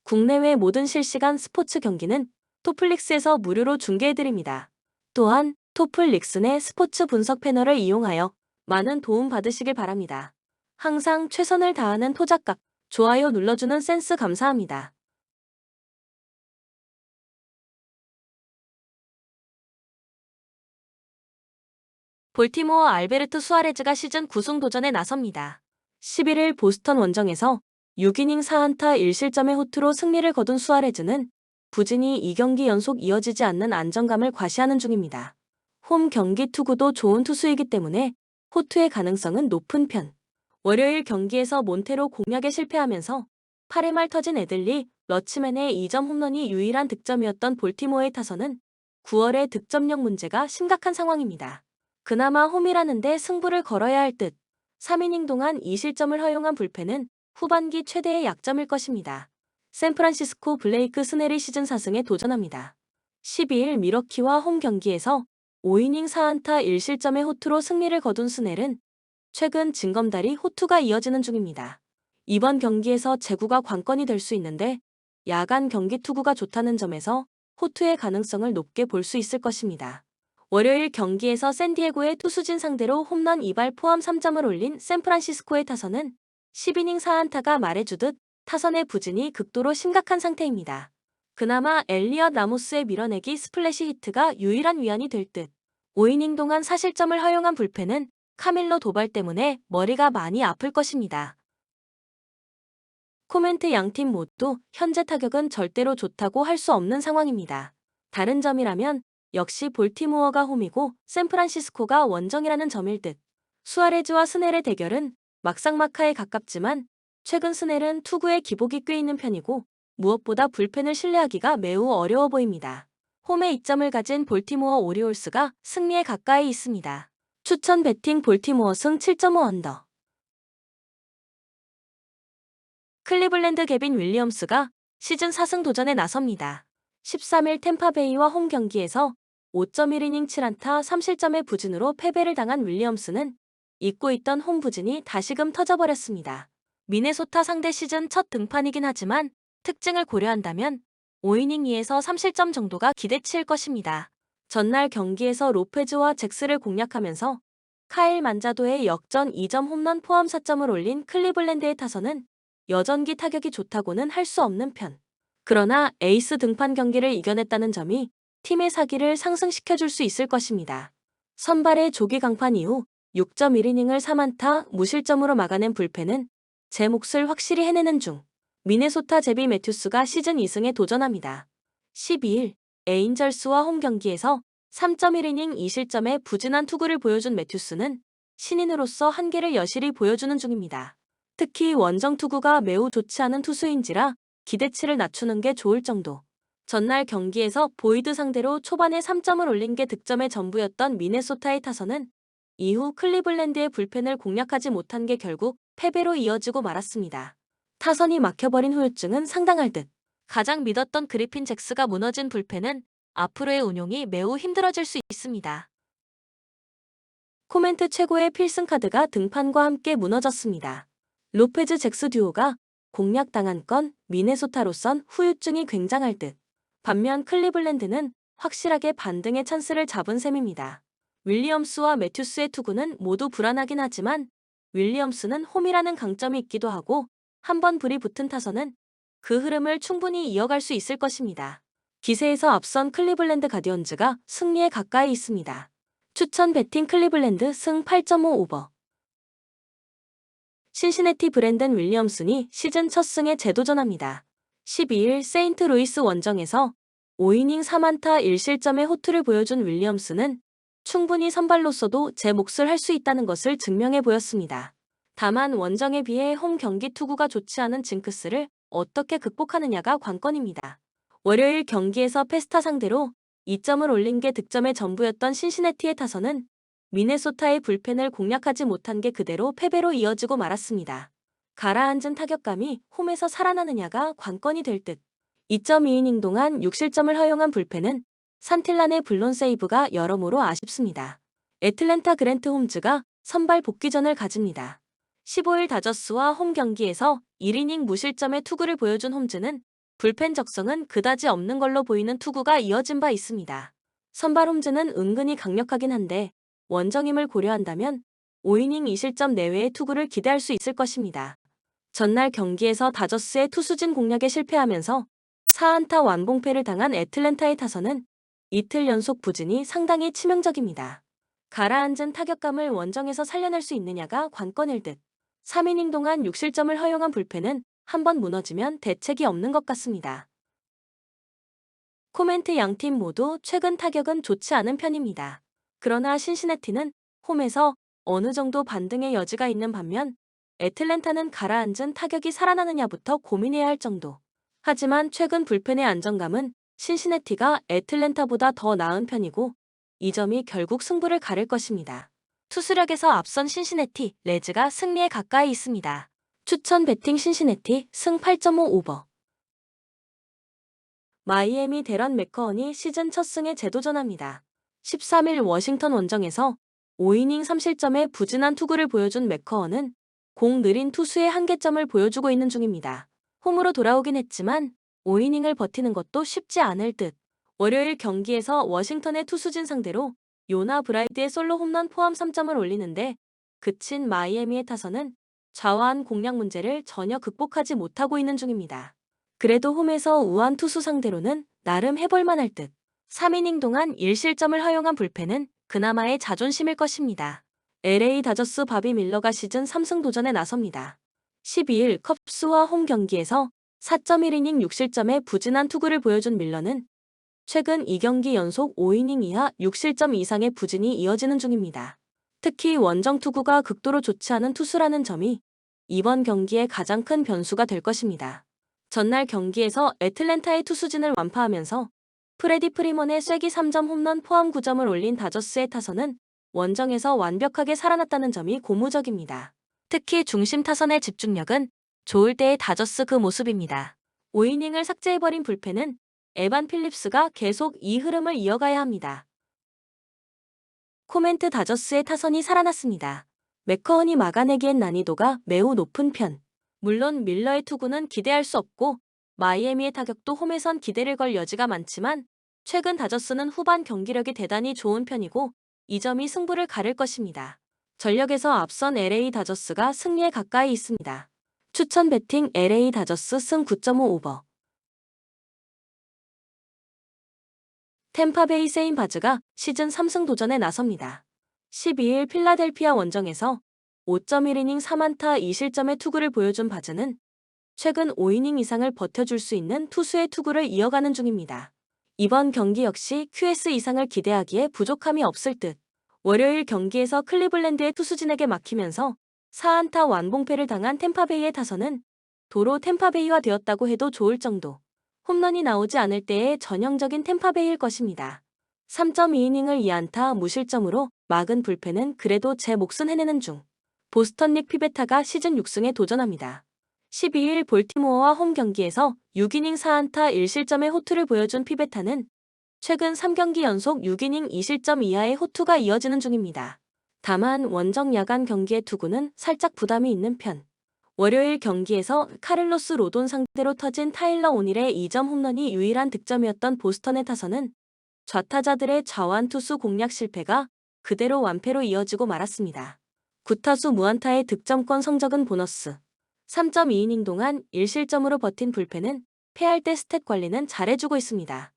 국내외 모든 실시간 스포츠 경기는 토플릭스에서 무료로 중계해드립니다. 또한 토플릭스 내 스포츠 분석 패널을 이용하여 많은 도움 받으시길 바랍니다. 항상 최선을 다하는 토작각, 좋아요 눌러주는 센스 감사합니다. 볼티모어 알베르트 수아레즈가 시즌 9승 도전에 나섭니다. 11일 보스턴 원정에서 6이닝 4안타 1실점의 호투로 승리를 거둔 수아레즈는 부진이 2경기 연속 이어지지 않는 안정감을 과시하는 중입니다. 홈 경기 투구도 좋은 투수이기 때문에 호투의 가능성은 높은 편. 월요일 경기에서 몬테로 공략에 실패하면서 8회 말 터진 애들리 러츠맨의 2점 홈런이 유일한 득점이었던 볼티모어의 타선은 9월의 득점력 문제가 심각한 상황입니다. 그나마 홈이라는데 승부를 걸어야 할 듯. 3이닝 동안 2실점을 허용한 불펜은 후반기 최대의 약점일 것입니다. 샌프란시스코 블레이크 스넬이 시즌 4승에 도전합니다. 12일 미러키와 홈 경기에서 5이닝 4안타 1실점의 호투로 승리를 거둔 스넬은 최근 징검다리 호투가 이어지는 중입니다. 이번 경기에서 제구가 관건이 될 수 있는데 야간 경기 투구가 좋다는 점에서 호투의 가능성을 높게 볼 수 있을 것입니다. 월요일 경기에서 샌디에고의 투수진 상대로 홈런 2발 포함 3점을 올린 샌프란시스코의 타선은 10이닝 4안타가 말해주듯 타선의 부진이 극도로 심각한 상태입니다. 그나마 엘리엇 라모스의 밀어내기 스플래시 히트가 유일한 위안이 될 듯. 5이닝 동안 4실점을 허용한 불펜은 카밀로 도발 때문에 머리가 많이 아플 것입니다. 코멘트 양팀 모두 현재 타격은 절대로 좋다고 할 수 없는 상황입니다. 다른 점이라면 역시 볼티모어가 홈이고 샌프란시스코가 원정이라는 점일 듯. 수아레즈와 스넬의 대결은 막상막하에 가깝지만 최근 스넬은 투구에 기복이 꽤 있는 편이고 무엇보다 불펜을 신뢰하기가 매우 어려워 보입니다. 홈에 이점을 가진 볼티모어 오리올스가 승리에 가까이 있습니다. 추천 배팅 볼티모어 승 7.5 언더. 클리블랜드 개빈 윌리엄스가 시즌 4승 도전에 나섭니다. 13일 템파베이와 홈 경기에서 5.1이닝 7안타 3실점의 부진으로 패배를 당한 윌리엄스는 잊고 있던 홈 부진이 다시금 터져버렸습니다. 미네소타 상대 시즌 첫 등판이긴 하지만 특징을 고려한다면 5이닝 2에서 3실점 정도가 기대치일 것입니다. 전날 경기에서 로페즈와 잭스를 공략하면서 카일 만자도의 역전 2점 홈런 포함 4점을 올린 클리블랜드의 타선은 여전기 타격이 좋다고는 할 수 없는 편. 그러나 에이스 등판 경기를 이겨냈다는 점이 팀의 사기를 상승시켜줄 수 있을 것입니다. 선발의 조기 강판 이후 6.1이닝을 3안타 무실점으로 막아낸 불펜은 제 몫을 확실히 해내는 중. 미네소타 제비 매튜스가 시즌 2승에 도전합니다. 12일 에인절스와 홈 경기에서 3.1이닝 2실점의 부진한 투구를 보여준 매튜스는 신인으로서 한계를 여실히 보여주는 중입니다. 특히 원정 투구가 매우 좋지 않은 투수인지라 기대치를 낮추는 게 좋을 정도. 전날 경기에서 보이드 상대로 초반에 3점을 올린 게 득점의 전부였던 미네소타의 타선은 이후 클리블랜드의 불펜을 공략하지 못한 게 결국 패배로 이어지고 말았습니다. 타선이 막혀버린 후유증은 상당할 듯. 가장 믿었던 그리핀 잭스가 무너진 불펜은 앞으로의 운용이 매우 힘들어질 수 있습니다. 코멘트 최고의 필승 카드가 등판과 함께 무너졌습니다. 로페즈 잭스 듀오가 공략당한 건 미네소타로선 후유증이 굉장할 듯. 반면 클리블랜드는 확실하게 반등의 찬스를 잡은 셈입니다. 윌리엄스와 매튜스의 투구는 모두 불안하긴 하지만 윌리엄스는 홈이라는 강점이 있기도 하고 한번 불이 붙은 타선은 그 흐름을 충분히 이어갈 수 있을 것입니다. 기세에서 앞선 클리블랜드 가디언즈가 승리에 가까이 있습니다. 추천 배팅 클리블랜드 승 8.5 오버. 신시내티 브랜든 윌리엄슨이 시즌 첫 승에 재도전합니다. 12일 세인트루이스 원정에서 5이닝 3안타 1실점의 호투를 보여준 윌리엄슨은 충분히 선발로서도 제 몫을 할 수 있다는 것을 증명해 보였습니다. 다만 원정에 비해 홈 경기 투구가 좋지 않은 징크스를 어떻게 극복하느냐가 관건입니다. 월요일 경기에서 페스타 상대로 2점을 올린 게 득점의 전부였던 신시내티의 타선은 미네소타의 불펜을 공략하지 못한 게 그대로 패배로 이어지고 말았습니다. 가라앉은 타격감이 홈에서 살아나느냐가 관건이 될 듯. 2.2이닝 동안 6실점을 허용한 불펜은 산틸란의 블론 세이브가 여러모로 아쉽습니다. 애틀랜타 그랜트 홈즈가 선발 복귀전을 가집니다. 15일 다저스와 홈 경기에서 1이닝 무실점의 투구를 보여준 홈즈는 불펜 적성은 그다지 없는 걸로 보이는 투구가 이어진 바 있습니다. 선발 홈즈는 은근히 강력하긴 한데 원정임을 고려한다면 5이닝 2실점 내외의 투구를 기대할 수 있을 것입니다. 전날 경기에서 다저스의 투수진 공략에 실패하면서 4안타 완봉패를 당한 애틀랜타의 타선은 이틀 연속 부진이 상당히 치명적입니다. 가라앉은 타격감을 원정에서 살려낼 수 있느냐가 관건일 듯. 3이닝 동안 6실점을 허용한 불펜은 한번 무너지면 대책이 없는 것 같습니다. 코멘트 양팀 모두 최근 타격은 좋지 않은 편입니다. 그러나 신시내티는 홈에서 어느 정도 반등의 여지가 있는 반면 애틀랜타는 가라앉은 타격이 살아나느냐부터 고민해야 할 정도. 하지만 최근 불펜의 안정감은 신시내티가 애틀랜타보다 더 나은 편이고 이 점이 결국 승부를 가릴 것입니다. 투수력에서 앞선 신시내티, 레즈가 승리에 가까이 있습니다. 추천 배팅 신시내티 승 8.5 오버. 마이애미 데런 맥커언이 시즌 첫 승에 재도전합니다. 13일 워싱턴 원정에서 5이닝 3실점의 부진한 투구를 보여준 맥커언은 공 느린 투수의 한계점을 보여주고 있는 중입니다. 홈으로 돌아오긴 했지만 5이닝을 버티는 것도 쉽지 않을 듯. 월요일 경기에서 워싱턴의 투수진 상대로 요나 브라이드의 솔로 홈런 포함 3점을 올리는데 그친 마이애미의 타선은 좌완 공략 문제를 전혀 극복하지 못하고 있는 중입니다. 그래도 홈에서 우한 투수 상대로는 나름 해볼만할 듯. 3이닝 동안 1실점을 허용한 불펜은 그나마의 자존심일 것입니다. LA 다저스 바비 밀러가 시즌 3승 도전에 나섭니다. 12일 컵스와 홈 경기에서 4.1이닝 6실점의 부진한 투구를 보여준 밀러는 최근 2경기 연속 5이닝 이하 6실점 이상의 부진이 이어지는 중입니다. 특히 원정 투구가 극도로 좋지 않은 투수라는 점이 이번 경기의 가장 큰 변수가 될 것입니다. 전날 경기에서 애틀랜타의 투수진을 완파하면서 프레디 프리먼의 쐐기 3점 홈런 포함 9점을 올린 다저스의 타선은 원정에서 완벽하게 살아났다는 점이 고무적입니다. 특히 중심 타선의 집중력은 좋을 때의 다저스 그 모습입니다. 5이닝을 삭제해버린 불펜은 에반 필립스가 계속 이 흐름을 이어가야 합니다. 코멘트 다저스의 타선이 살아났습니다. 맥커언이 막아내기엔 난이도가 매우 높은 편. 물론 밀러의 투구는 기대할 수 없고 마이애미의 타격도 홈에선 기대를 걸 여지가 많지만 최근 다저스는 후반 경기력이 대단히 좋은 편이고 이 점이 승부를 가릴 것입니다. 전력에서 앞선 LA 다저스가 승리에 가까이 있습니다. 추천 배팅 LA 다저스 승 9.5 오버. 템파베이 세인바즈가 시즌 3승 도전에 나섭니다. 12일 필라델피아 원정에서 5.1이닝 3안타 2실점의 투구를 보여준 바즈는 최근 5이닝 이상을 버텨줄 수 있는 투수의 투구를 이어가는 중입니다. 이번 경기 역시 QS 이상을 기대하기에 부족함이 없을 듯. 월요일 경기에서 클리블랜드의 투수진에게 막히면서 4안타 완봉패를 당한 템파베이의 타선은 도로 템파베이화 되었다고 해도 좋을 정도. 홈런이 나오지 않을 때의 전형적인 템파베이일 것입니다. 3.2이닝을 2안타 무실점으로 막은 불펜은 그래도 제 몫은 해내는 중. 보스턴 닉 피베타가 시즌 6승에 도전합니다. 12일 볼티모어와 홈 경기에서 6이닝 4안타 1실점의 호투를 보여준 피베타는 최근 3경기 연속 6이닝 2실점 이하의 호투가 이어지는 중입니다. 다만 원정 야간 경기의 투구는 살짝 부담이 있는 편. 월요일 경기에서 카를로스 로돈 상대로 터진 타일러 오닐의 2점 홈런이 유일한 득점이었던 보스턴의 타선은 좌타자들의 좌완 투수 공략 실패가 그대로 완패로 이어지고 말았습니다. 9타수 무안타의 득점권 성적은 보너스. 3.2이닝 동안 1실점으로 버틴 불펜은 패할 때 스탯 관리는 잘해주고 있습니다.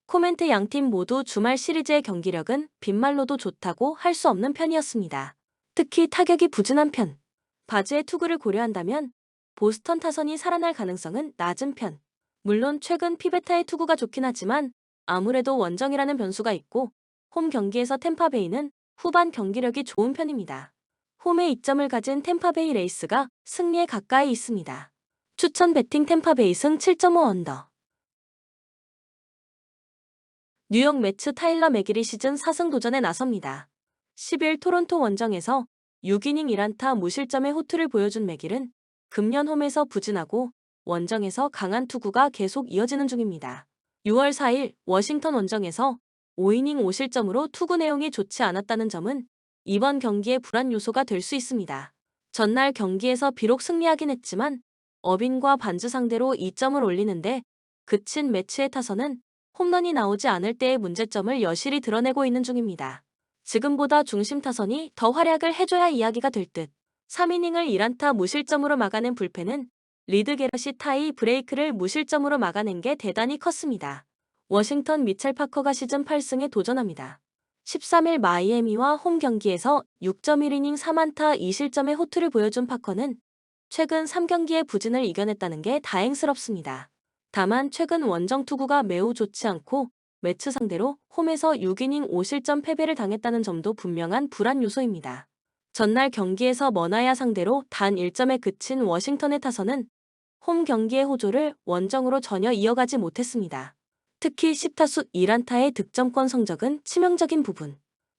코멘트 양팀 모두 주말 시리즈의 경기력은 빈말로도 좋다고 할 수 없는 편이었습니다. 특히 타격이 부진한 편. 바즈의 투구를 고려한다면 보스턴 타선이 살아날 가능성은 낮은 편. 물론 최근 피베타의 투구가 좋긴 하지만 아무래도 원정이라는 변수가 있고 홈 경기에서 템파베이는 후반 경기력이 좋은 편입니다. 홈에 이점을 가진 템파베이 레이스가 승리에 가까이 있습니다. 추천 배팅 템파베이 승 7.5 언더. 뉴욕 매츠 타일러 맥길이 시즌 4승 도전에 나섭니다. 10일 토론토 원정에서 6이닝 1안타 무실점의 호투를 보여준 맥길은 금년 홈에서 부진하고 원정에서 강한 투구가 계속 이어지는 중입니다. 6월 4일 워싱턴 원정에서 5이닝 5실점으로 투구 내용이 좋지 않았다는 점은 이번 경기의 불안 요소가 될 수 있습니다. 전날 경기에서 비록 승리하긴 했지만 어빈과 반주 상대로 2점을 올리는데 그친 매치의 타선은 홈런이 나오지 않을 때의 문제점을 여실히 드러내고 있는 중입니다. 지금보다 중심 타선이 더 활약을 해줘야 이야기가 될 듯. 3이닝을 1안타 무실점으로 막아낸 불펜은 리드 게럿이 타이 브레이크를 무실점으로 막아낸 게 대단히 컸습니다. 워싱턴 미첼 파커가 시즌 8승에 도전합니다. 13일 마이애미와 홈 경기에서 6.1이닝 3안타 2실점의 호투를 보여준 파커는 최근 3경기의 부진을 이겨냈다는 게 다행스럽습니다. 다만 최근 원정 투구가 매우 좋지 않고 매츠 상대로 홈에서 6이닝 5실점 패배를 당했다는 점도 분명한 불안 요소입니다. 전날 경기에서 머나야 상대로 단 1점에 그친 워싱턴의 타선은 홈 경기의 호조를 원정으로 전혀 이어가지 못했습니다. 특히 10타수 1안타의 득점권 성적은 치명적인 부분.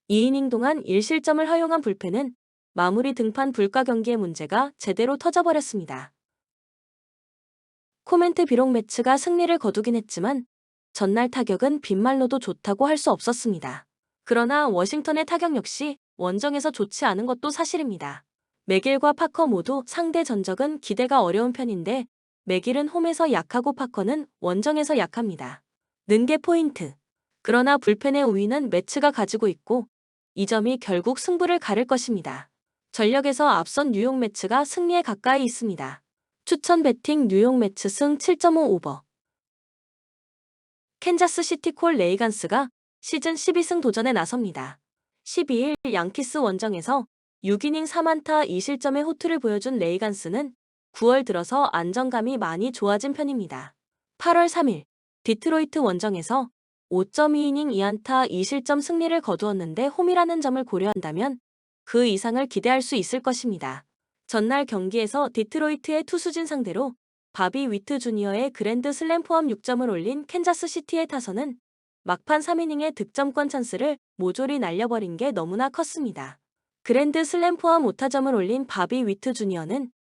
2이닝 동안 1실점을 허용한 불펜은 마무리 등판 불가 경기의 문제가 제대로 터져버렸습니다. 코멘트 비록 매츠가 승리를 거두긴 했지만 전날 타격은 빈말로도 좋다고 할 수 없었습니다. 그러나 워싱턴의 타격 역시 원정에서 좋지 않은 것도 사실입니다. 맥일과 파커 모두 상대 전적은 기대가 어려운 편인데 맥일은 홈에서 약하고 파커는 원정에서 약합니다. 는 게 포인트. 그러나 불펜의 우위는 매츠가 가지고 있고 이 점이 결국 승부를 가를 것입니다. 전력에서 앞선 뉴욕 매츠가 승리에 가까이 있습니다. 추천 배팅 뉴욕 매츠 승 7.5 오버. 캔자스 시티 콜 레이간스가 시즌 12승 도전에 나섭니다. 12일 양키스 원정에서 6이닝 3안타 2실점의 호투를 보여준 레이간스는 9월 들어서 안정감이 많이 좋아진 편입니다. 8월 3일 디트로이트 원정에서 5.2이닝 2안타 2실점 승리를 거두었는데 홈이라는 점을 고려한다면 그 이상을 기대할 수 있을 것입니다. 전날 경기에서 디트로이트의 투수진 상대로 바비 위트 주니어의 그랜드 슬램 포함 6점을 올린 캔자스 시티의 타선은 막판 3이닝의 득점권 찬스를 모조리 날려버린 게 너무나 컸습니다. 그랜드 슬램 포함 5타점을 올린 바비 위트 주니어는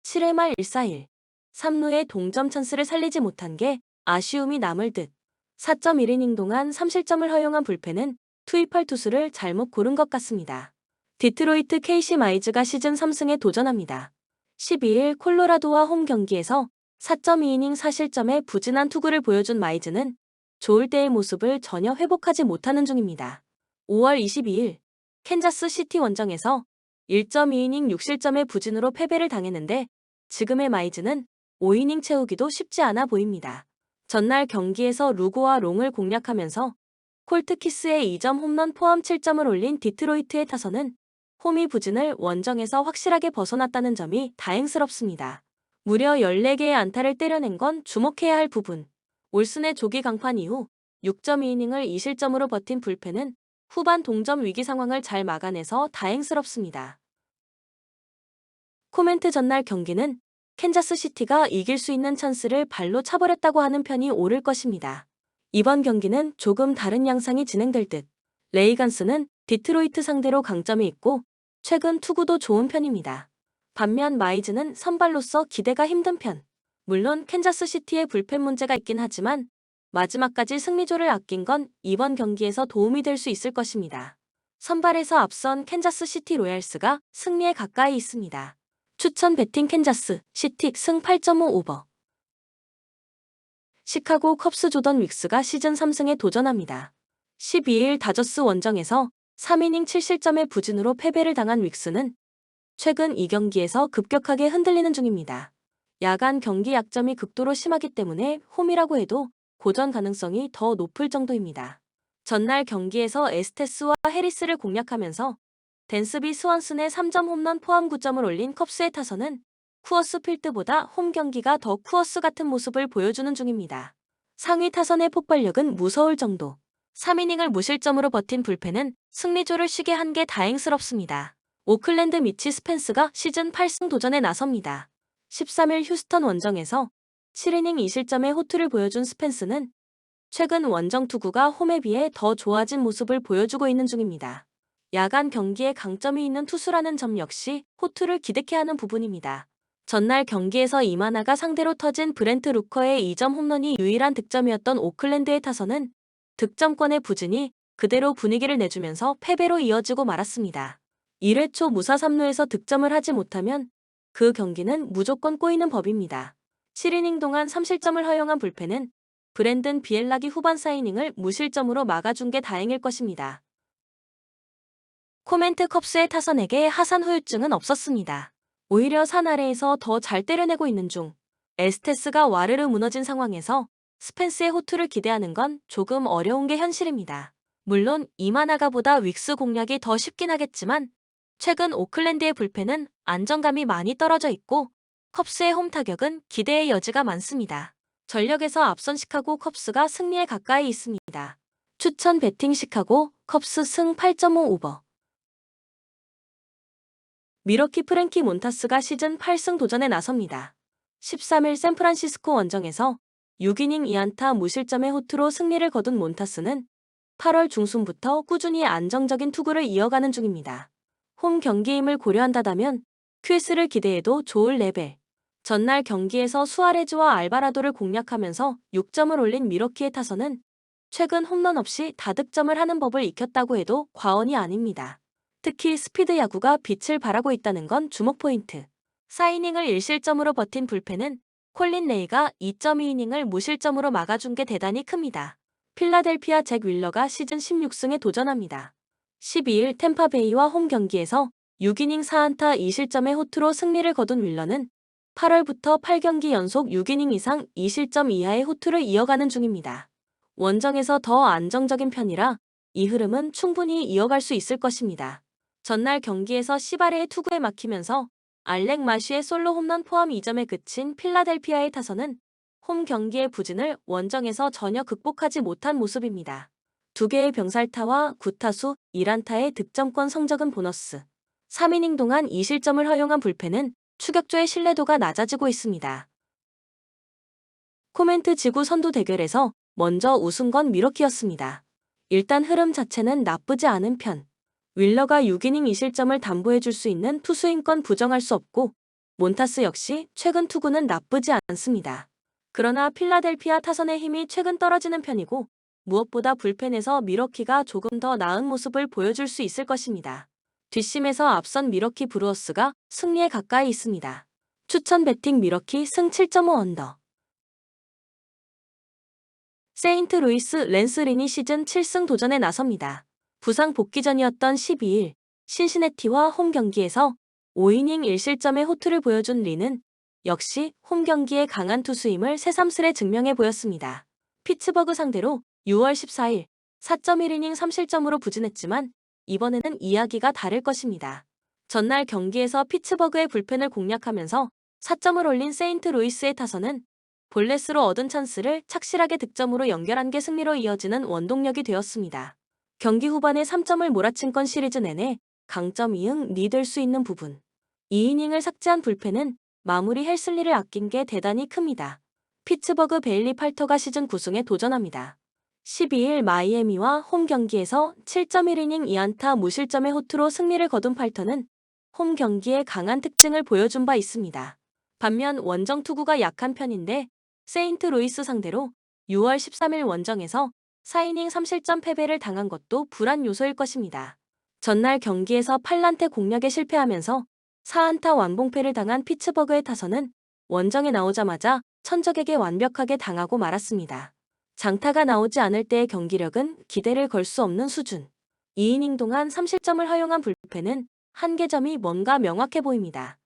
7회 말 1-4-1, 3루의 동점 찬스를 살리지 못한 게 아쉬움이 남을 듯 4.1이닝 동안 3실점을 허용한 불펜은 투입할 투수를 잘못 고른 것 같습니다. 디트로이트 케이시 마이즈가 시즌 3승에 도전합니다. 12일 콜로라도와 홈 경기에서 4.2이닝 4실점의 부진한 투구를 보여준 마이즈는 좋을 때의 모습을 전혀 회복하지 못하는 중입니다. 5월 22일 캔자스 시티 원정에서 1.2이닝 6실점의 부진으로 패배를 당했는데 지금의 마이즈는 5이닝 채우기도 쉽지 않아 보입니다. 전날 경기에서 루고와 롱을 공략하면서 콜트키스의 2점 홈런 포함 7점을 올린 디트로이트의 타선은 홈이 부진을 원정에서 확실하게 벗어났다는 점이 다행스럽습니다. 무려 14개의 안타를 때려낸 건 주목해야 할 부분. 올슨의 조기 강판 이후 6.2이닝을 2실점으로 버틴 불펜은 후반 동점 위기 상황을 잘 막아내서 다행스럽습니다. 코멘트 전날 경기는 캔자스 시티가 이길 수 있는 찬스를 발로 차버렸다고 하는 편이 옳을 것입니다. 이번 경기는 조금 다른 양상이 진행될 듯. 레이간스는 디트로이트 상대로 강점이 있고 최근 투구도 좋은 편입니다. 반면 마이즈는 선발로서 기대가 힘든 편. 물론 캔자스 시티의 불펜 문제가 있긴 하지만 마지막까지 승리조를 아낀 건 이번 경기에서 도움이 될 수 있을 것입니다. 선발에서 앞선 캔자스 시티 로얄스가 승리에 가까이 있습니다. 추천 배팅 캔자스 시티 승 8.5 오버. 시카고 컵스 조던 윅스가 시즌 3승에 도전합니다. 12일 다저스 원정에서 3이닝 7실점의 부진으로 패배를 당한 윅스는 최근 2경기에서 급격하게 흔들리는 중입니다. 야간 경기 약점이 극도로 심하기 때문에 홈이라고 해도 고전 가능성이 더 높을 정도입니다. 전날 경기에서 에스테스와 해리스를 공략하면서 댄스비 스원슨의 3점 홈런 포함 9점을 올린 컵스의 타선은 쿠어스 필드보다 홈 경기가 더 쿠어스 같은 모습을 보여주는 중입니다. 상위 타선의 폭발력은 무서울 정도. 3이닝을 무실점으로 버틴 불펜은 승리조를 쉬게 한 게 다행스럽습니다. 오클랜드 미치 스펜스가 시즌 8승 도전에 나섭니다. 13일 휴스턴 원정에서 7이닝 2실점의 호투를 보여준 스펜스는 최근 원정 투구가 홈에 비해 더 좋아진 모습을 보여주고 있는 중입니다. 야간 경기에 강점이 있는 투수라는 점 역시 호투를 기대케 하는 부분입니다. 전날 경기에서 이마나가 상대로 터진 브렌트 루커의 2점 홈런이 유일한 득점이었던 오클랜드의 타선은 득점권의 부진이 그대로 분위기를 내주면서 패배로 이어지고 말았습니다. 1회 초 무사 3루에서 득점을 하지 못하면 그 경기는 무조건 꼬이는 법입니다. 7이닝 동안 3실점을 허용한 불펜은 브랜든 비엘락이 후반 4이닝을 무실점으로 막아준 게 다행일 것입니다. 코멘트 컵스의 타선에게 하산 후유증은 없었습니다. 오히려 산 아래에서 더 잘 때려내고 있는 중 에스테스가 와르르 무너진 상황에서 스펜스의 호투를 기대하는 건 조금 어려운 게 현실입니다. 물론 이마나가보다 윅스 공략이 더 쉽긴 하겠지만 최근 오클랜드의 불펜은 안정감이 많이 떨어져 있고 컵스의 홈 타격은 기대의 여지가 많습니다. 전력에서 앞선 시카고 컵스가 승리에 가까이 있습니다. 추천 배팅 시카고 컵스 승 8.5 오버. 미러키 프랭키 몬타스가 시즌 8승 도전에 나섭니다. 13일 샌프란시스코 원정에서 6이닝 2안타 무실점의 호투로 승리를 거둔 몬타스는 8월 중순부터 꾸준히 안정적인 투구를 이어가는 중입니다. 홈 경기임을 고려한다면 큐스를 기대해도 좋을 레벨. 전날 경기에서 수아레즈와 알바라도를 공략하면서 6점을 올린 미러키의 타선은 최근 홈런 없이 다득점을 하는 법을 익혔다고 해도 과언이 아닙니다. 특히 스피드 야구가 빛을 발하고 있다는 건 주목 포인트. 4이닝을 1실점으로 버틴 불펜은 콜린 레이가 2.2이닝을 무실점으로 막아준 게 대단히 큽니다. 필라델피아 잭 윌러가 시즌 16승에 도전합니다. 12일 템파베이와 홈 경기에서 6이닝 4안타 2실점의 호투로 승리를 거둔 윌러는 8월부터 8경기 연속 6이닝 이상 2실점 이하의 호투를 이어가는 중입니다. 원정에서 더 안정적인 편이라 이 흐름은 충분히 이어갈 수 있을 것입니다. 전날 경기에서 시바레의 투구에 막히면서 알렉 마쉬의 솔로 홈런 포함 2점에 그친 필라델피아의 타선은 홈 경기의 부진을 원정에서 전혀 극복하지 못한 모습입니다. 두 개의 병살타와 9타수 1안타의 득점권 성적은 보너스. 3이닝 동안 2실점을 허용한 불펜은 추격조의 신뢰도가 낮아지고 있습니다. 코멘트 지구 선두 대결에서 먼저 우승 건 미러키였습니다. 일단 흐름 자체는 나쁘지 않은 편. 윌러가 6이닝 2실점을 담보해줄 수 있는 투수인 건 부정할 수 없고 몬타스 역시 최근 투구는 나쁘지 않습니다. 그러나 필라델피아 타선의 힘이 최근 떨어지는 편이고 무엇보다 불펜에서 미러키가 조금 더 나은 모습을 보여줄 수 있을 것입니다. 뒷심에서 앞선 미러키 브루어스가 승리에 가까이 있습니다. 추천 배팅 미러키 승 7.5 언더. 세인트루이스 랜스 린이 시즌 7승 도전에 나섭니다. 부상 복귀 전이었던 12일 신시내티와 홈 경기에서 5이닝 1실점의 호투를 보여준 린은 역시 홈 경기에 강한 투수임을 새삼스레 증명해 보였습니다. 피츠버그 상대로 6월 14일 4.1이닝 3실점으로 부진했지만 이번에는 이야기가 다를 것입니다. 전날 경기에서 피츠버그의 불펜을 공략하면서 4점을 올린 세인트루이스의 타선은 볼넷으로 얻은 찬스를 착실하게 득점으로 연결한 게 승리로 이어지는 원동력이 되었습니다. 경기 후반에 3점을 몰아친 건 시리즈 내내 강점 이응 리드할 수 있는 부분. 2이닝을 삭제한 불펜은 마무리 헬슬리를 아낀 게 대단히 큽니다. 피츠버그 베일리 팔터가 시즌 9승에 도전합니다. 12일 마이애미와 홈 경기에서 7.1이닝 2안타 무실점의 호투로 승리를 거둔 팔터는 홈 경기에 강한 특징을 보여준 바 있습니다. 반면 원정 투구가 약한 편인데 세인트루이스 상대로 6월 13일 원정에서 4이닝 3실점 패배를 당한 것도 불안 요소일 것입니다. 전날 경기에서 8란테 공략에 실패하면서 4안타 완봉패를 당한 피츠버그의 타선은 원정에 나오자마자 천적에게 완벽하게 당하고 말았습니다. 장타가 나오지 않을 때의 경기력은 기대를 걸 수 없는 수준. 2이닝 동안 3실점을 허용한 불펜은 한계점이 뭔가 명확해 보입니다.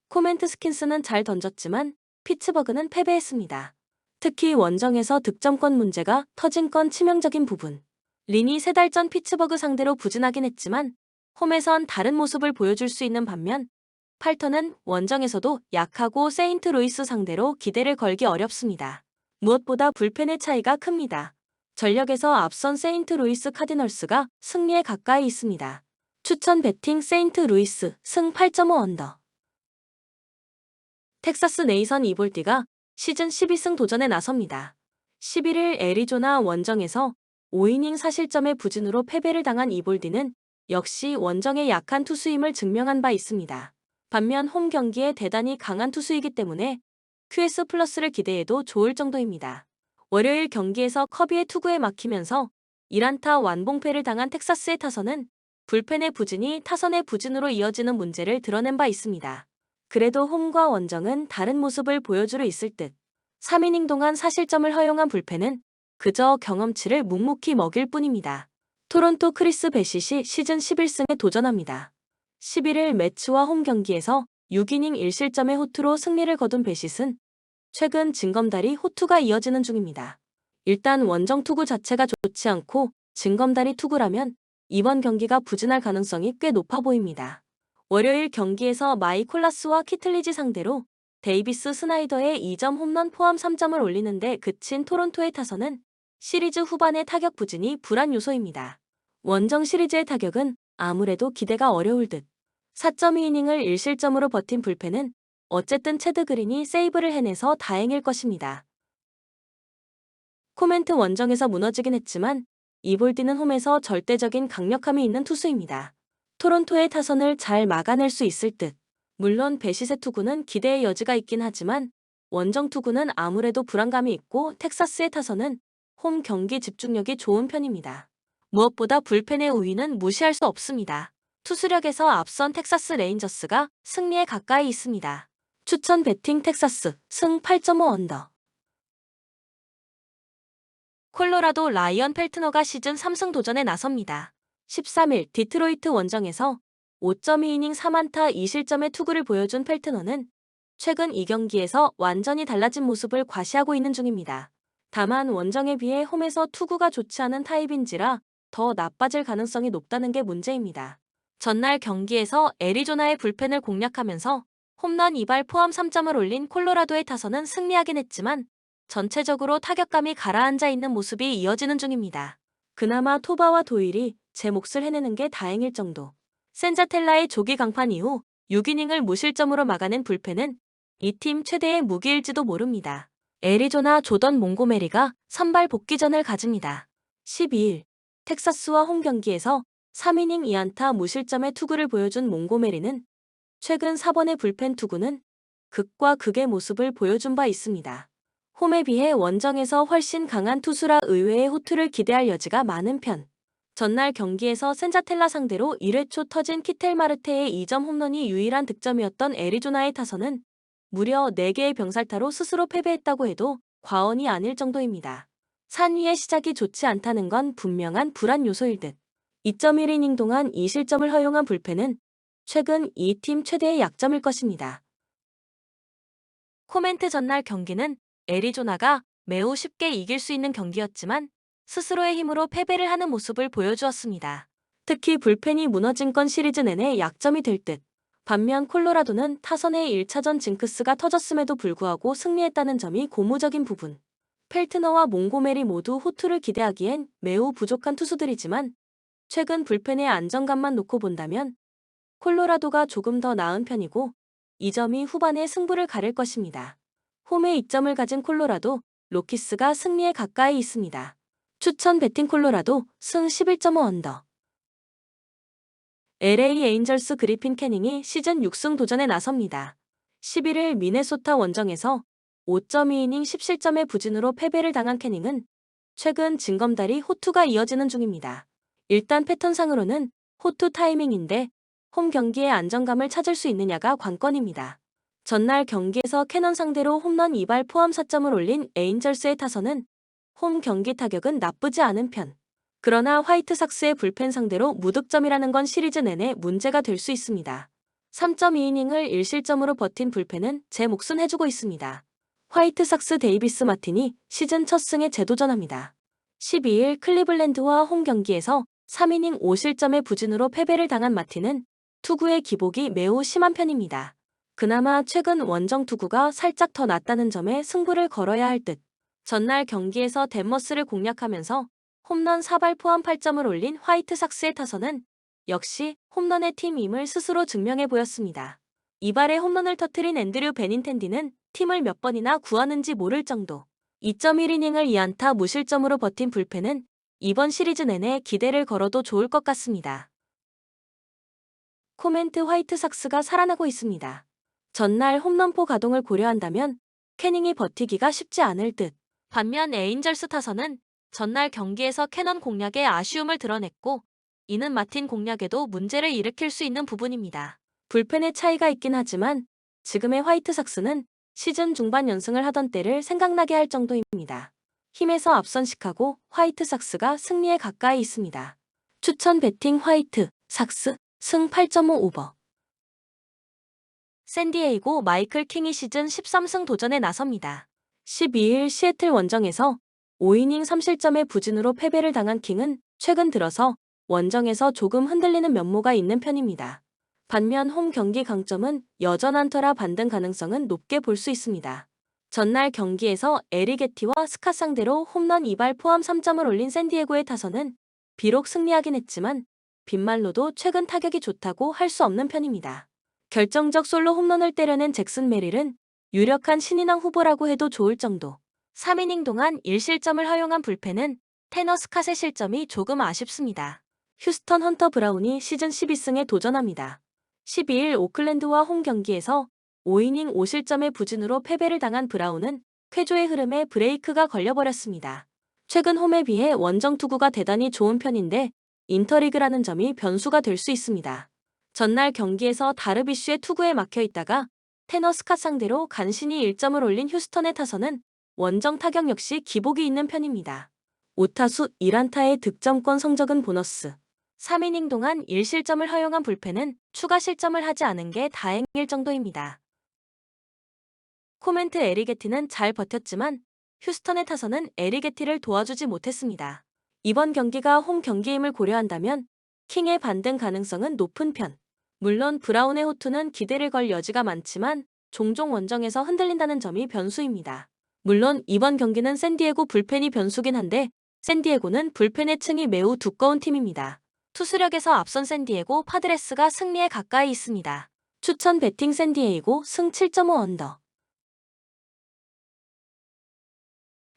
코멘트 스킨스는 잘 던졌지만 피츠버그는 패배했습니다. 특히 원정에서 득점권 문제가 터진 건 치명적인 부분. 린이 3달 전 피츠버그 상대로 부진하긴 했지만 홈에선 다른 모습을 보여줄 수 있는 반면 팔터는 원정에서도 약하고 세인트루이스 상대로 기대를 걸기 어렵습니다. 무엇보다 불펜의 차이가 큽니다. 전력에서 앞선 세인트루이스 카디널스가 승리에 가까이 있습니다. 추천 배팅 세인트루이스 승 8.5 언더. 텍사스 네이선 이볼디가 시즌 12승 도전에 나섭니다. 11일 애리조나 원정에서 5이닝 4실점의 부진으로 패배를 당한 이볼디는 역시 원정의 약한 투수임을 증명한 바 있습니다. 반면 홈 경기에 대단히 강한 투수이기 때문에 QS 플러스를 기대해도 좋을 정도입니다. 월요일 경기에서 커비의 투구에 막히면서 1안타 완봉패를 당한 텍사스의 타선은 불펜의 부진이 타선의 부진으로 이어지는 문제를 드러낸 바 있습니다. 그래도 홈과 원정은 다른 모습을 보여주려 있을 듯. 3이닝 동안 4실점을 허용한 불펜은 그저 경험치를 묵묵히 먹일 뿐입니다. 토론토 크리스 배싯이 시즌 11승에 도전합니다. 11일 매츠와 홈 경기에서 6이닝 1실점의 호투로 승리를 거둔 배싯은 최근 징검다리 호투가 이어지는 중입니다. 일단 원정 투구 자체가 좋지 않고 징검다리 투구라면 이번 경기가 부진할 가능성이 꽤 높아 보입니다. 월요일 경기에서 마이 콜라스와 키틀리지 상대로 데이비스 스나이더의 2점 홈런 포함 3점을 올리는데 그친 토론토의 타선은 시리즈 후반의 타격 부진이 불안 요소입니다. 원정 시리즈의 타격은 아무래도 기대가 어려울 듯. 4.2이닝을 1실점으로 버틴 불펜은 어쨌든 체드 그린이 세이브를 해내서 다행일 것입니다. 코멘트 원정에서 무너지긴 했지만 이볼디는 홈에서 절대적인 강력함이 있는 투수입니다. 토론토의 타선을 잘 막아낼 수 있을 듯. 물론 배시세 투구는 기대의 여지가 있긴 하지만 원정 투구는 아무래도 불안감이 있고 텍사스의 타선은 홈 경기 집중력이 좋은 편입니다. 무엇보다 불펜의 우위는 무시할 수 없습니다. 투수력에서 앞선 텍사스 레인저스가 승리에 가까이 있습니다. 추천 배팅 텍사스 승 8.5 언더. 콜로라도 라이언 펠트너가 시즌 3승 도전에 나섭니다. 13일 디트로이트 원정에서 5.2이닝 4안타 2실점의 투구를 보여준 펠트너는 최근 2경기에서 완전히 달라진 모습을 과시하고 있는 중입니다. 다만 원정에 비해 홈에서 투구가 좋지 않은 타입인지라 더 나빠질 가능성이 높다는 게 문제입니다. 전날 경기에서 애리조나의 불펜을 공략하면서 홈런 2발 포함 3점을 올린 콜로라도의 타선은 승리하긴 했지만 전체적으로 타격감이 가라앉아 있는 모습이 이어지는 중입니다. 그나마 토바와 도일이 제 몫을 해내는 게 다행일 정도. 센자텔라의 조기 강판 이후 6이닝을 무실점으로 막아낸 불펜은 이 팀 최대의 무기일지도 모릅니다. 애리조나 조던 몽고메리가 선발 복귀전을 가집니다. 12일 텍사스와 홈 경기에서 3이닝 2안타 무실점의 투구를 보여준 몽고메리는 최근 4번의 불펜 투구는 극과 극의 모습을 보여준 바 있습니다. 홈에 비해 원정에서 훨씬 강한 투수라 의외의 호투를 기대할 여지가 많은 편. 전날 경기에서 센자텔라 상대로 1회 초 터진 키텔 마르테의 2점 홈런이 유일한 득점이었던 애리조나의 타선은 무려 4개의 병살타로 스스로 패배했다고 해도 과언이 아닐 정도입니다. 산위의 시작이 좋지 않다는 건 분명한 불안 요소일 듯. 2.1이닝 동안 2실점을 허용한 불펜은 최근 이 팀 최대의 약점일 것입니다. 코멘트 전날 경기는 애리조나가 매우 쉽게 이길 수 있는 경기였지만 스스로의 힘으로 패배를 하는 모습을 보여주었습니다. 특히 불펜이 무너진 건 시리즈 내내 약점이 될 듯. 반면 콜로라도는 타선의 1차전 징크스가 터졌음에도 불구하고 승리했다는 점이 고무적인 부분. 펠트너와 몽고메리 모두 호투를 기대하기엔 매우 부족한 투수들이지만 최근 불펜의 안정감만 놓고 본다면 콜로라도가 조금 더 나은 편이고 이 점이 후반에 승부를 가릴 것입니다. 홈에 2점을 가진 콜로라도, 로키스가 승리에 가까이 있습니다. 추천 배팅 콜로라도 승 11.5 언더. LA 에인절스 그리핀 캐닝이 시즌 6승 도전에 나섭니다. 11일 미네소타 원정에서 5.2이닝 10실점의 부진으로 패배를 당한 캐닝은 최근 징검다리 호투가 이어지는 중입니다. 일단 패턴상으로는 호투 타이밍인데 홈 경기의 안정감을 찾을 수 있느냐가 관건입니다. 전날 경기에서 캐넌 상대로 홈런 2발 포함 4점을 올린 에인절스의 타선은 홈 경기 타격은 나쁘지 않은 편. 그러나 화이트삭스의 불펜 상대로 무득점이라는 건 시리즈 내내 문제가 될 수 있습니다. 3.2이닝을 1실점으로 버틴 불펜은 제 몫은 해주고 있습니다. 화이트삭스 데이비스 마틴이 시즌 첫 승에 재도전합니다. 12일 클리블랜드와 홈 경기에서 3이닝 5실점의 부진으로 패배를 당한 마틴은 투구의 기복이 매우 심한 편입니다. 그나마 최근 원정 투구가 살짝 더 낫다는 점에 승부를 걸어야 할 듯. 전날 경기에서 댄머스를 공략하면서 홈런 4발 포함 8점을 올린 화이트삭스의 타선은 역시 홈런의 팀임을 스스로 증명해 보였습니다. 이발에 홈런을 터뜨린 앤드류 베닌텐디는 팀을 몇 번이나 구하는지 모를 정도. 2.1이닝을 2안타 무실점으로 버틴 불펜은 이번 시리즈 내내 기대를 걸어도 좋을 것 같습니다. 코멘트 화이트삭스가 살아나고 있습니다. 전날 홈런포 가동을 고려한다면 캐닝이 버티기가 쉽지 않을 듯. 반면 에인절스 타선은 전날 경기에서 캐넌 공략에 아쉬움을 드러냈고 이는 마틴 공략에도 문제를 일으킬 수 있는 부분입니다. 불펜의 차이가 있긴 하지만 지금의 화이트삭스는 시즌 중반 연승을 하던 때를 생각나게 할 정도입니다. 힘에서 앞선 시카고 화이트삭스가 승리에 가까이 있습니다. 추천 배팅 화이트, 삭스, 승 8.5 오버. 샌디에이고 마이클 킹이 시즌 13승 도전에 나섭니다. 12일 시애틀 원정에서 5이닝 3실점의 부진으로 패배를 당한 킹은 최근 들어서 원정에서 조금 흔들리는 면모가 있는 편입니다. 반면 홈 경기 강점은 여전한 터라 반등 가능성은 높게 볼 수 있습니다. 전날 경기에서 에리게티와 스캇 상대로 홈런 2발 포함 3점을 올린 샌디에고의 타선은 비록 승리하긴 했지만 빈말로도 최근 타격이 좋다고 할 수 없는 편입니다. 결정적 솔로 홈런을 때려낸 잭슨 메릴은 유력한 신인왕 후보라고 해도 좋을 정도. 3이닝 동안 1실점을 허용한 불펜은 테너 스캇의 실점이 조금 아쉽습니다. 휴스턴 헌터 브라운이 시즌 12승에 도전합니다. 12일 오클랜드와 홈 경기에서 5이닝 5실점의 부진으로 패배를 당한 브라운은 쾌조의 흐름에 브레이크가 걸려버렸습니다. 최근 홈에 비해 원정 투구가 대단히 좋은 편인데 인터리그라는 점이 변수가 될 수 있습니다. 전날 경기에서 다르비쉬의 투구에 막혀 있다가 테너 스캇 상대로 간신히 1점을 올린 휴스턴의 타선은 원정 타격 역시 기복이 있는 편입니다. 5타수 1안타의 득점권 성적은 보너스. 3이닝 동안 1실점을 허용한 불펜은 추가 실점을 하지 않은 게 다행일 정도입니다. 코멘트 에리게티는 잘 버텼지만 휴스턴의 타선은 에리게티를 도와주지 못했습니다. 이번 경기가 홈 경기임을 고려한다면 킹의 반등 가능성은 높은 편. 물론 브라운의 호투는 기대를 걸 여지가 많지만 종종 원정에서 흔들린다는 점이 변수입니다. 물론 이번 경기는 샌디에고 불펜이 변수긴 한데 샌디에고는 불펜의 층이 매우 두꺼운 팀입니다. 투수력에서 앞선 샌디에고 파드레스가 승리에 가까이 있습니다. 추천 배팅 샌디에이고 승 7.5 언더.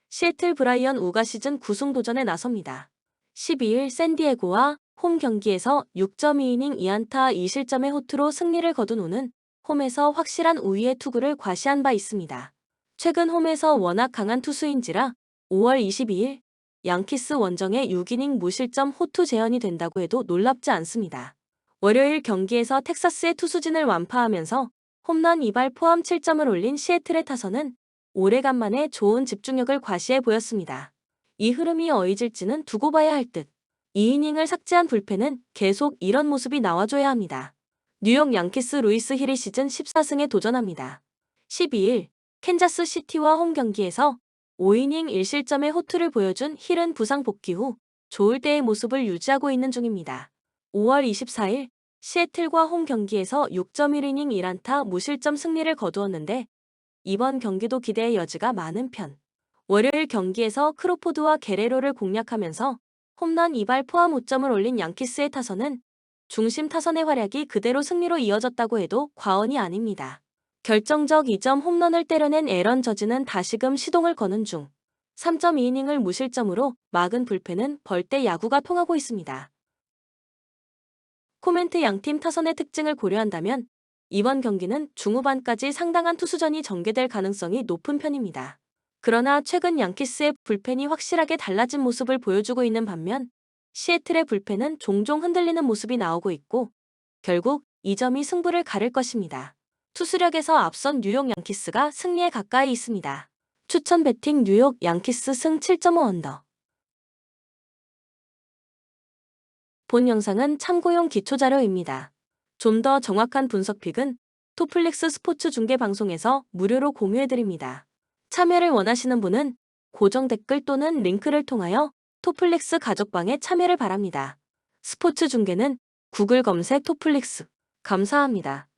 시애틀 브라이언 우가 시즌 9승 도전에 나섭니다. 12일 샌디에고와 홈 경기에서 6.2이닝 2안타 2실점의 호투로 승리를 거둔 우는 홈에서 확실한 우위의 투구를 과시한 바 있습니다. 최근 홈에서 워낙 강한 투수인지라 5월 22일 양키스 원정에 6이닝 무실점 호투 재현이 된다고 해도 놀랍지 않습니다. 월요일 경기에서 텍사스의 투수진을 완파하면서 홈런 2발 포함 7점을 올린 시애틀의 타선은 오래간만에 좋은 집중력을 과시해 보였습니다. 이 흐름이 어이질지는 두고 봐야 할 듯. 2이닝을 삭제한 불펜은 계속 이런 모습이 나와줘야 합니다. 뉴욕 양키스 루이스 힐이 시즌 14승에 도전합니다. 12일 캔자스 시티와 홈 경기에서 5이닝 1실점의 호투를 보여준 힐은 부상 복귀 후 좋을 때의 모습을 유지하고 있는 중입니다. 5월 24일 시애틀과 홈 경기에서 6.1이닝 1안타 무실점 승리를 거두었는데 이번 경기도 기대의 여지가 많은 편. 월요일 경기에서 크로포드와 게레로를 공략하면서 홈런 2발 포함 5점을 올린 양키스의 타선은 중심 타선의 활약이 그대로 승리로 이어졌다고 해도 과언이 아닙니다. 결정적 2점 홈런을 때려낸 에런 저지는 다시금 시동을 거는 중. 3.2이닝을 무실점으로 막은 불펜은 벌떼 야구가 통하고 있습니다. 코멘트 양팀 타선의 특징을 고려한다면 이번 경기는 중후반까지 상당한 투수전이 전개될 가능성이 높은 편입니다. 그러나 최근 양키스의 불펜이 확실하게 달라진 모습을 보여주고 있는 반면 시애틀의 불펜은 종종 흔들리는 모습이 나오고 있고 결국 이 점이 승부를 가를 것입니다. 투수력에서 앞선 뉴욕 양키스가 승리에 가까이 있습니다. 추천 배팅 뉴욕 양키스 승 7.5 언더. 본 영상은 참고용 기초자료입니다. 좀 더 정확한 분석픽은 토플릭스 스포츠 중계 방송에서 무료로 공유해드립니다. 참여를 원하시는 분은 고정 댓글 또는 링크를 통하여 토플릭스 가족방에 참여를 바랍니다. 스포츠 중계는 구글 검색 토플릭스. 감사합니다.